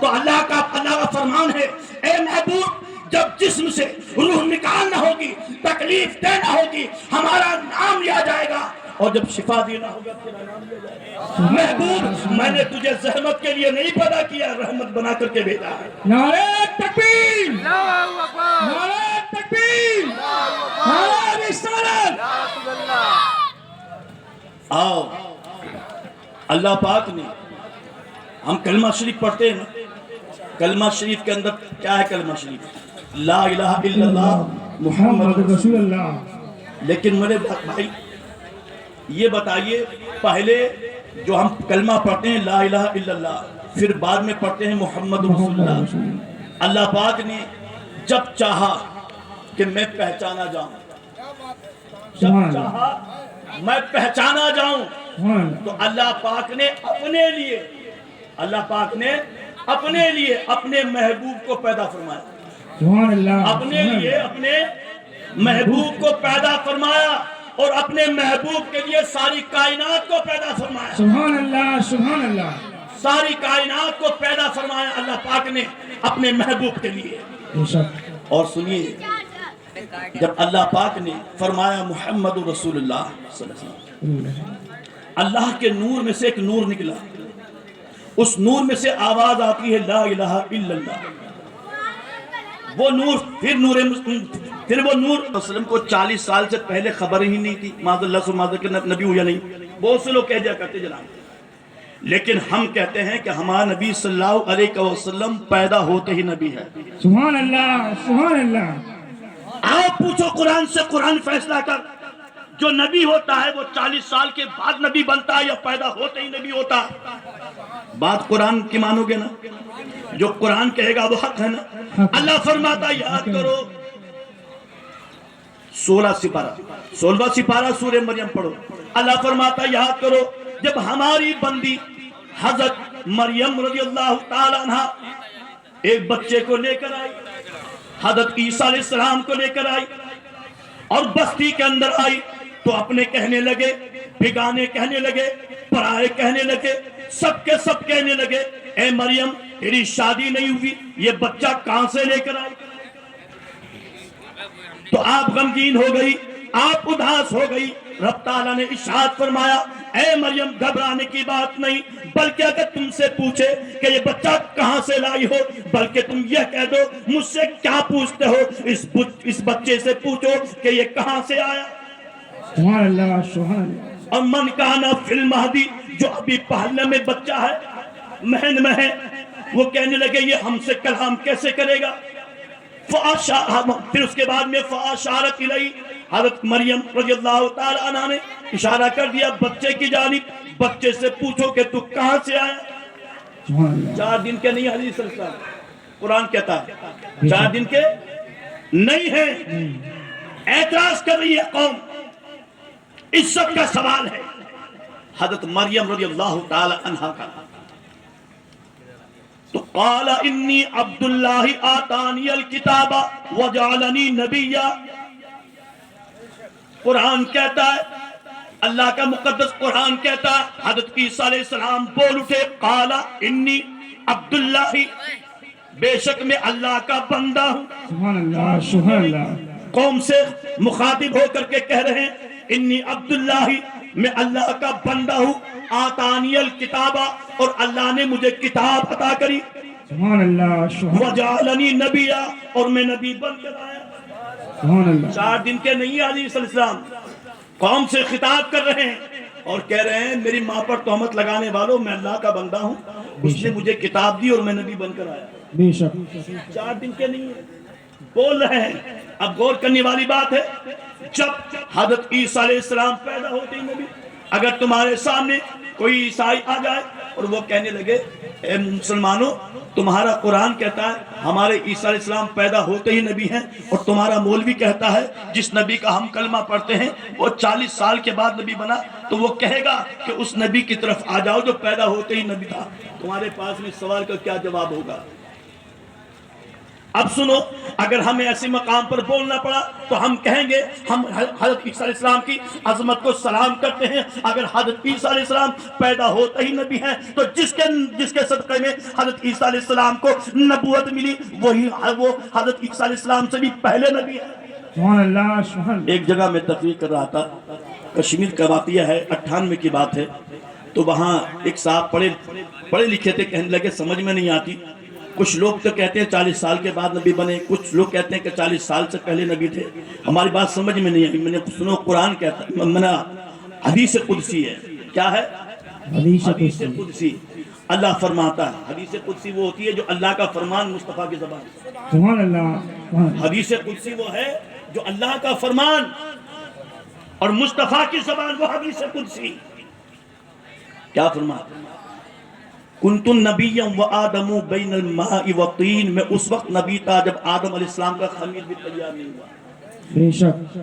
تو اللہ کا فرمان ہے اے محبوب جب جسم سے روح نکالنا ہوگی تکلیف دینا ہوگی ہمارا نام لیا جائے گا اور جب شفا دینا ہوگا تیرا نام لیا جائے گا محبوب میں نے تجھے زحمت کے لیے نہیں پیدا کیا رحمت بنا کر کے بھیجا ہے نعرہ تکبیر نعرہ تکبیر نعرہ رسالت آؤ اللہ پاک نے ہم کلمہ شریف پڑھتے ہیں نا کلمہ شریف کے اندر کیا ہے کلمہ شریف لا الہ الا اللہ محمد رسول اللہ لیکن میرے بھائی یہ بتائیے پہلے جو ہم کلمہ پڑھتے ہیں لا الہ الا اللہ پھر بعد میں پڑھتے ہیں محمد رسول اللہ اللہ پاک نے جب چاہا کہ میں پہچانا جاؤں جب چاہا میں پہچانا جاؤں تو اللہ پاک نے اپنے لیے اپنے محبوب کو پیدا فرمایا اپنے لیے اپنے محبوب کو پیدا فرمایا اور اپنے محبوب کے لیے ساری کائنات کو پیدا فرمایا سبحان اللہ سبحان اللہ ساری کائنات کو پیدا فرمایا اللہ پاک نے اپنے محبوب کے لیے اور سنیے جب اللہ پاک نے فرمایا محمد رسول اللہ صلی اللہ علیہ وسلم اللہ کے نور میں سے ایک نور نکلا اس نور میں سے آواز آتی ہے لا الہ الا اللہ وہ نور پھر وہ نور وسلم کو 40 سال سے پہلے خبر ہی نہیں تھی معاذ اللہ سے معاذ کہ نبی ہو یا نہیں بہت سے لوگ کہہ دیا کرتے جناب لیکن ہم کہتے ہیں کہ ہمارا نبی صلی اللہ علیہ وسلم پیدا ہوتے ہی نبی ہے سبحان اللہ سبحان اللہ آپ پوچھو قرآن سے قرآن فیصلہ کر جو نبی ہوتا ہے وہ 40 سال کے بعد نبی بنتا ہے یا پیدا ہوتے ہی نبی ہوتا بات قرآن کی مانو گے نا جو قرآن کہے گا وہ حق ہے نا اللہ فرماتا یاد کرو 16واں سپارہ سورہ مریم پڑھو اللہ فرماتا یاد کرو جب ہماری بندی حضرت مریم رضی اللہ تعالیٰ عنہ ایک بچے کو لے کر آئی حضرت عیسیٰ علیہ السلام کو لے کر آئی اور بستی کے اندر آئی تو اپنے کہنے لگے بھگانے کہنے لگے پرائے کہنے لگے سب کے سب کہنے لگے اے مریم تیری شادی نہیں ہوئی یہ بچہ کہاں سے لے کر آئی تو آپ غمگین ہو گئی آپ اداس ہو گئی رب تعالیٰ نے ارشاد فرمایا اے مریم گھبرانے کی بات نہیں بلکہ اگر تم سے پوچھے کہ یہ بچہ کہاں سے لائی ہو بلکہ تم یہ کہہ دو مجھ سے کیا پوچھتے ہو اس بچے سے پوچھو کہ یہ کہاں سے آیا سبحان اللہ سبحان اللہ اور من کانا فی المہدی جو ابھی پہلے میں بچہ ہے مہن میں ہے وہ کہنے لگے یہ ہم سے کلام کیسے کرے گا پھر اس کے بعد میں فاشارت الیہ حضرت مریم رضی اللہ تعالی عنہ نے اشارہ کر دیا بچے کی جانب بچے سے پوچھو کہ تو کہاں سے آیا 4 دن کے نہیں حدیث صلی اللہ علیہ وسلم قرآن کہتا ہے 4 دن کے نہیں ہیں اعتراض کر رہی ہے قوم عزت کا سوال ہے حضرت مریم رضی اللہ تعالی عنہ کا تو قال انی عبداللہ آتانی الکتاب وجعلنی نبیا قرآن کہتا ہے اللہ کا مقدس قرآن کہتا ہے حضرت عیسیٰ علیہ السلام بول اٹھے قال انی عبداللہ بے شک میں اللہ کا بندہ ہوں سبحان اللہ سبحان اللہ قوم سے مخاطب ہو کر کے کہہ رہے ہیں انی عبداللہ میں اللہ کا بندہ ہوں آتانی الکتابہ اور اللہ نے مجھے کتاب عطا کری سبحان اللہ سبحان وجعلنی نبیا اور میں نبی بن کر آیا سبحان اللہ 4 دن کے نہیں علیہ السلام قوم سے خطاب کر رہے ہیں اور کہہ رہے ہیں میری ماں پر تہمت لگانے والوں میں اللہ کا بندہ ہوں اس نے مجھے کتاب دی اور میں نبی بن کر آیا بے شک 4 دن کے نہیں ہیں بول رہے ہیں اب غور کرنے والی بات ہے جب حضرت عیسیٰ علیہ السلام پیدا ہوتے ہی نبی اگر تمہارے سامنے کوئی عیسائی آ جائے اور وہ کہنے لگے اے مسلمانوں تمہارا قرآن کہتا ہے ہمارے عیسیٰ علیہ السلام پیدا ہوتے ہی نبی ہیں اور تمہارا مولوی کہتا ہے جس نبی کا ہم کلمہ پڑھتے ہیں وہ 40 سال کے بعد نبی بنا تو وہ کہے گا کہ اس نبی کی طرف آ جاؤ جو پیدا ہوتے ہی نبی تھا تمہارے پاس میں سوال کا کیا جواب ہوگا اب سنو، اگر ہمیں ایسے مقام پر بولنا پڑا تو ہم کہیں گے ہم حضرت عیسیٰ علیہ السلام کی عظمت کو سلام کرتے ہیں. اگر حضرت عیسیٰ علیہ السلام پیدا ہوتا ہی نبی ہیں تو جس کے صدقے میں حضرت عیسیٰ علیہ السلام کو نبوت ملی وہ حضرت عیسیٰ علیہ السلام سے بھی پہلے نبی ہے. سبحان اللہ سبحان اللہ. ایک جگہ میں تقریر کر رہا تھا، کشمیر کا واقعہ ہے، 98 کی بات ہے. تو وہاں ایک صاحب پڑھے لکھے تھے، کہنے لگے سمجھ میں نہیں آتی. کچھ لوگ تو کہتے ہیں 40 سال کے بعد نبی بنے، کچھ لوگ کہتے ہیں کہ 40 سال سے پہلے نبی تھے. ہماری بات سمجھ میں نہیں آئی. میں نے سنو، قرآن کہتا ہے، حدیث قدسی ہے. کیا ہے؟ حدیث قدسی. اللہ فرماتا ہے، حدیث قدسی وہ ہوتی ہے جو اللہ کا فرمان مصطفیٰ کی زبان. سبحان اللہ. حدیث قدسی وہ ہے جو اللہ کا فرمان اور مصطفیٰ کی زبان، وہ حدیث قدسی. کیا فرماتا ہے؟ کنت نبیا و آدم بین الماء والطین. میں اس وقت نبی تھا جب آدم علیہ السلام کا خمیر بھی تیار نہیں ہوا. بے شک.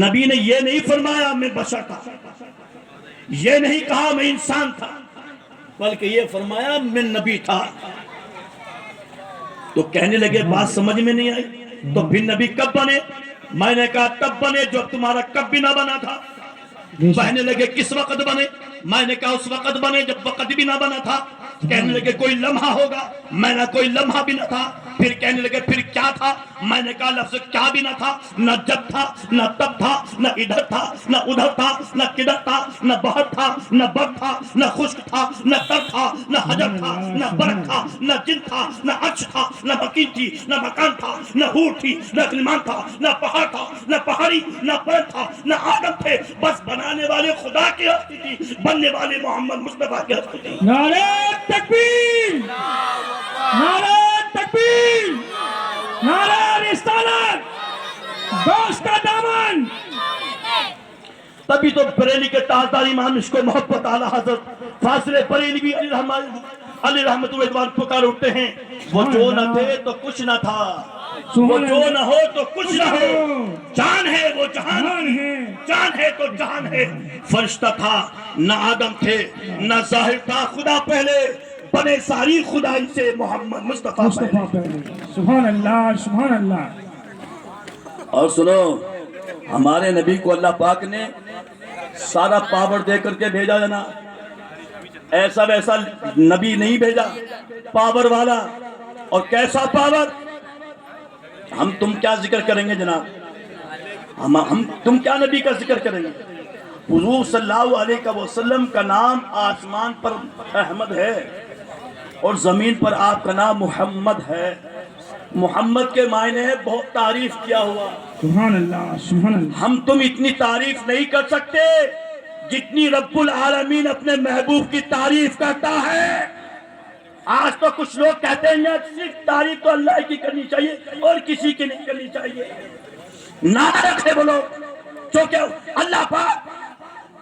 نبی نے یہ نہیں فرمایا میں بشر تھا، یہ نہیں کہا میں انسان تھا، بلکہ یہ فرمایا میں نبی تھا. تو کہنے لگے بات سمجھ میں نہیں آئی. تو پھر نبی کب بنے؟ میں نے کہا تب بنے جب تمہارا کب بھی نہ بنا تھا. کہنے لگے کس وقت بنے؟ میں نے کہا اس وقت بنے جب وقت بھی نہ بنا تھا. کہنے لگے کوئی لمحہ ہوگا. میں نے کوئی لمحہ بھی نہ تھا. پھر کہنے لگے پھر کیا تھا؟ میں نے کہا لفظ کیا بھی نہ تھا، نہ جب تھا، نہ تب تھا، نہ ادھر تھا، نہ ادھر تھا، نہ کدھر تھا، نہ بہر تھا، نہ بر تھا، نہ خشک تھا، نہ تر تھا، نہ حجر تھا، نہ برق تھا، نہ جن تھا، نہ عرش تھا، نہ مکین تھی، نہ مکان تھا، نہ ہور تھی، نہ کلمان تھا، نہ پہاڑ تھا، نہ پہاڑی، نہ پرد تھا، نہ آدم تھے. بس بنانے والے خدا کی ہستی تھی، بننے والے محمد مصطفیٰ کی ہستی تھی. نعرہ تکبیر، نعرہ تکبیر، نعرہ رسالت، دوست کا دامن. تبھی تو بریلی کے تاجدار امام عشق و محبت اعلیٰ حضرت فاضل بریلوی علی رحمت اللہ پکار اٹھتے ہیں. وہ جو نہ تھے تو کچھ نہ تھا، وہ جو نہ ہو تو کچھ نہ ہو. جان ہے وہ جہان ہے، جان ہے تو جہان ہے. فرشتہ تھا نہ آدم تھے، نہ ظاہر تھا خدا پہلے، بنے ساری خدا ان سے محمد مصطفیٰ پہلے. سبحان اللہ سبحان اللہ. اور سنو، ہمارے نبی کو اللہ پاک نے سارا پاور دے کر کے بھیجا جنا. ایسا ویسا نبی نہیں بھیجا، پاور والا. اور کیسا پاور؟ ہم تم کیا ذکر کریں گے جناب؟ ہم تم کیا نبی کا ذکر کریں گے؟ حضور صلی اللہ علیہ وسلم کا نام آسمان پر احمد ہے اور زمین پر آپ کا نام محمد ہے. محمد کے معنی ہے بہت تعریف کیا ہوا. سبحان اللہ سبحان اللہ. ہم تم اتنی تعریف نہیں کر سکتے جتنی رب العالمین اپنے محبوب کی تعریف کرتا ہے. آج تو کچھ لوگ کہتے ہیں صرف تعریف تو اللہ کی کرنی چاہیے اور کسی کی نہیں کرنی چاہیے. نعرہ رکھے بولو، کیونکہ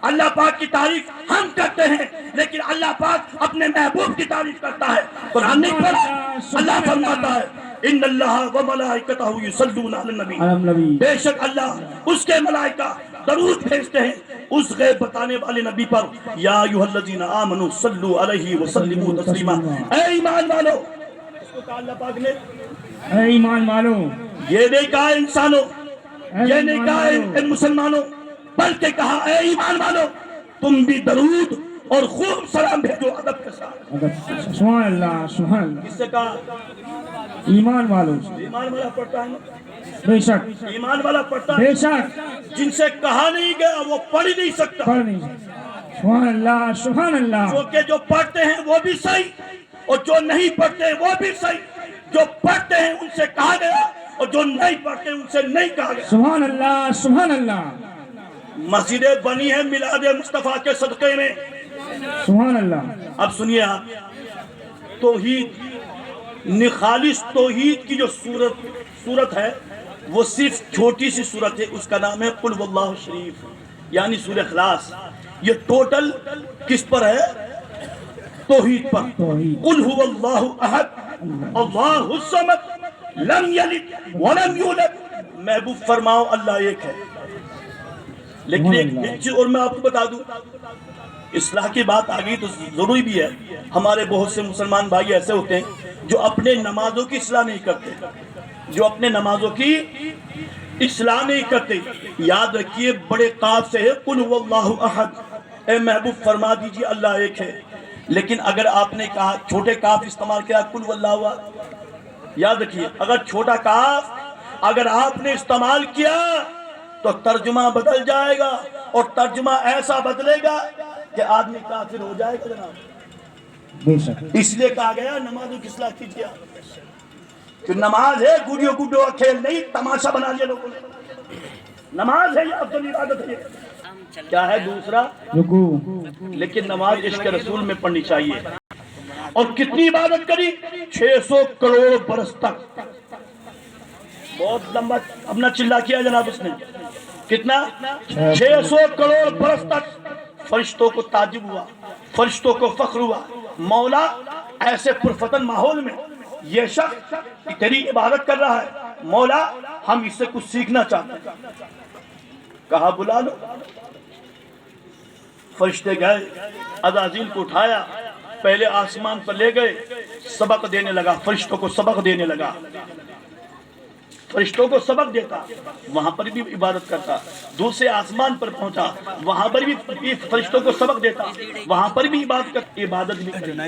اللہ پاک کی تعریف ہم کرتے ہیں، لیکن اللہ پاک اپنے محبوب کی تعریف کرتا ہے. قرآن نہیں پڑھا؟ اللہ فرماتا ہے ان اللہ و ملائکتہ یصلون علی النبی. بے شک اللہ اس کے ملائکہ درود بھیجتے ہیں اس غیب بتانے والے نبی پر. یا ایھا الذین آمنوا صلوا علیہ وسلموا تسلیما. اے ایمان والو، اس کو کہا اللہ پاک نے، اے ایمان والو. یہ نہیں کہا انسانوں، یہ نہیں کہا اے مسلمانوں، بلکہ کہا اے ایمان والو تم بھی درود اور خوب سلام بھیجو ادب کے ساتھ. سبحان اللہ سبحان اللہ. کس سے کہا؟ ایمان والو. ایمان والا پڑھتا ہے، بے شک ایمان والا پڑھتا ہے. بے شک. جن سے کہا نہیں گیا وہ پڑھ ہی نہیں سکتا. پڑھ نہیں سکتا. سبحان اللہ سبحان اللہ. کیونکہ جو پڑھتے ہیں وہ بھی صحیح اور جو نہیں پڑھتے ہیں وہ بھی صحیح. جو پڑھتے ہیں ان سے کہا گیا اور جو نہیں پڑھتے ان سے نہیں کہا گیا. سبحان اللہ سبحان اللہ. مسجدیں بنی ہیں میلاد مصطفیٰ کے صدقے میں. سبحان اللہ. اب سنیے آپ، توحید، خالص توحید کی جو صورت ہے وہ صرف چھوٹی سی صورت ہے، اس کا نام ہے قل واللہ شریف، یعنی سورہ اخلاص. یہ ٹوٹل کس پر ہے؟ توحید پر. قل هو اللہ احد اللہ الصمد لم یلد ولم یولد. محبوب فرماؤ اللہ ایک ہے. لیکن ایک چیز اور میں آپ کو بتا دوں، اصلاح کی بات آ گئی تو ضروری بھی ہے. ہمارے بہت سے مسلمان بھائی ایسے ہوتے ہیں جو اپنے نمازوں کی اصلاح نہیں کرتے، جو اپنے نمازوں کی اصلاح نہیں کرتے. یاد رکھیے بڑے قاف سے ہے قل هو اللہ احد. اے محبوب فرما دیجئے اللہ ایک ہے. لیکن اگر آپ نے کہا چھوٹے کاف استعمال کیا قل هو اللہ احد، یاد رکھیے اگر چھوٹا کاف اگر آپ نے استعمال کیا تو ترجمہ بدل جائے گا، اور ترجمہ ایسا بدلے گا کہ آدمی کافر ہو جائے گا جناب. بے شک اس لیے کہا گیا نمازوں کی اصلاح کیجیے. کہ نماز ہے گوڑیوں گڈوں کا کھیل نہیں، تماشا بنا لیا لوگوں نے. نماز ہے یہ افضل عبادت ہے. کیا ہے دوسرا؟ رکوع. لیکن نماز عشق رسول میں پڑھنی چاہیے. اور کتنی عبادت کری؟ 600 کروڑ برس تک. بہت لمبا اپنا چلا کیا جناب اس نے. کتنا؟ 600 کروڑ برس تک. فرشتوں کو تعجب ہوا، فرشتوں کو فخر ہوا، مولا ایسے پرفتن ماحول میں یہ شخص تیری عبادت کر رہا ہے، مولا ہم اس سے کچھ سیکھنا چاہتے ہیں. کہا بلا لو. فرشتے گئے، عزازیل کو اٹھایا، پہلے آسمان پر لے گئے، سبق دینے لگا، فرشتوں کو سبق دینے لگا. فرشتوں کو سبق دیتا، وہاں پر بھی عبادت کرتا. دوسرے آسمان پر پہنچا، وہاں پر بھی فرشتوں کو سبق دیتا، وہاں پر بھی عبادت بھی کرتا.